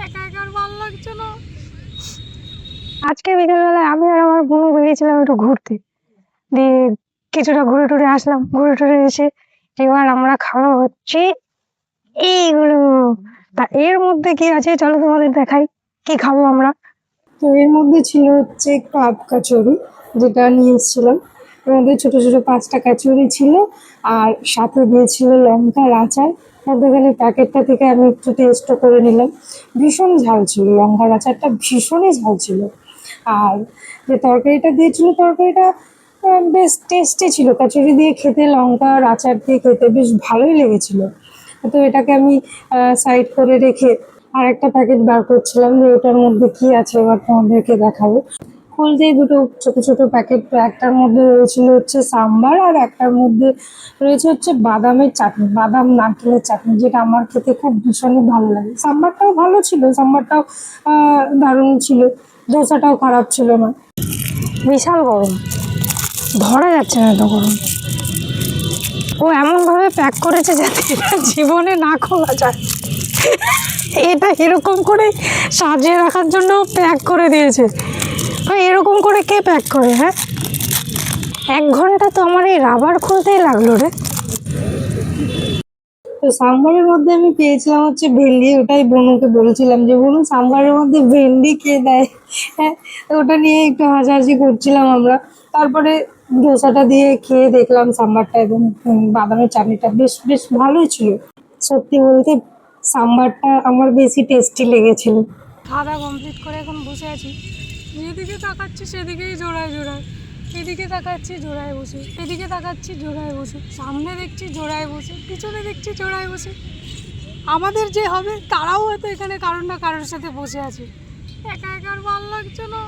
একা একা আর ভালো লাগছে না। আজকে বিকেলবেলায় আমি আর আমার বোন বেরিয়েছিলাম একটু ঘুরতে, দিয়ে কিছুটা ঘুরে টুরে আসলাম। ঘুরে টুরে এসে এবার আমরা খাওয়া হচ্ছে এইগুলো। তা এর মধ্যে কি আছে চলো তোমাদের দেখাই কি খাবো আমরা। তো এর মধ্যে ছিল হচ্ছে কাপ কচুরি, যেটা নিয়ে এসেছিলাম। এর মধ্যে ছোট ছোট 5টা কচুরি ছিল, আর সাথে দিয়েছিল লঙ্কার আচার। মধ্যখানে প্যাকেটটা থেকে আমি একটু টেস্ট করে নিলাম, ভীষণ ঝাল ছিল, লঙ্কার আচারটা ভীষণই ঝাল ছিল। আর যে তরকারিটা দিয়েছিল, তরকারিটা বেশ টেস্টি ছিল, কচুরি দিয়ে খেতে, লঙ্কা আর আচার দিয়ে খেতে বেশ ভালোই লেগেছিল। তো এটাকে আমি সাইড করে রেখে আর একটা প্যাকেট বার করছিলাম যে ওটার মধ্যে কি আছে এবার তোমাদেরকে দেখাবো। খুলতেই দুটো ছোট ছোট প্যাকেট, একটার মধ্যে রয়েছিল হচ্ছে সাম্বার, আর একটার মধ্যে রয়েছে হচ্ছে বাদামের চাটনি, বাদাম নারকেলের চাটনি, যেটা আমার খেতে খুব ভীষণই ভালো লাগে। সাম্বারটাও ভালো ছিল, সাম্বারটাও দারুণ ছিল, ধোসাটাও খারাপ ছিল না। বিশাল গরম, ধরা যাচ্ছে না এত গরম। ও এমন ভাবে প্যাক করেছে যাতে এটা জীবনে না খোলা যায়। এটা এরকম করে সাজিয়ে রাখার জন্য প্যাক করে দিয়েছে। এরকম করে কে প্যাক করে? হ্যাঁ, 1 ঘন্টা তো আমার এই রাবার খুলতেই লাগলো রে। তো সাম্বারের মধ্যে আমি পেয়েছিলাম হচ্ছে ভেন্ডি, ওটাই বোনকে বলছিলাম যে বোন সাম্বারের মধ্যে ভেন্ডি কে দেয়। হ্যাঁ, তো ওটা নিয়ে একটু হাসাহাসি করছিলাম আমরা। তারপরে ধোসাটা দিয়ে খেয়ে দেখলাম সাম্বারটা এবং বাদামের চাটনিটা বেশ বেশ ভালোই ছিল। সত্যি বলতে সাম্বারটা আমার বেশি টেস্টি লেগেছিল। খাওয়া কমপ্লিট করে এখন বসে আছি, যেদিকে তাকাচ্ছি সেদিকেই জোড়ায় জোড়ায়, এদিকে তাকাচ্ছি জোড়ায় বসে, এদিকে তাকাচ্ছি জোড়ায় বসে, সামনে দেখছি জোড়ায় বসে, পিছনে দেখছি জোড়ায় বসে। আমাদের যে হবে তারাও হয়তো এখানে কারোর না কারোর সাথে বসে আছে। একা একা আর ভালো লাগছে না।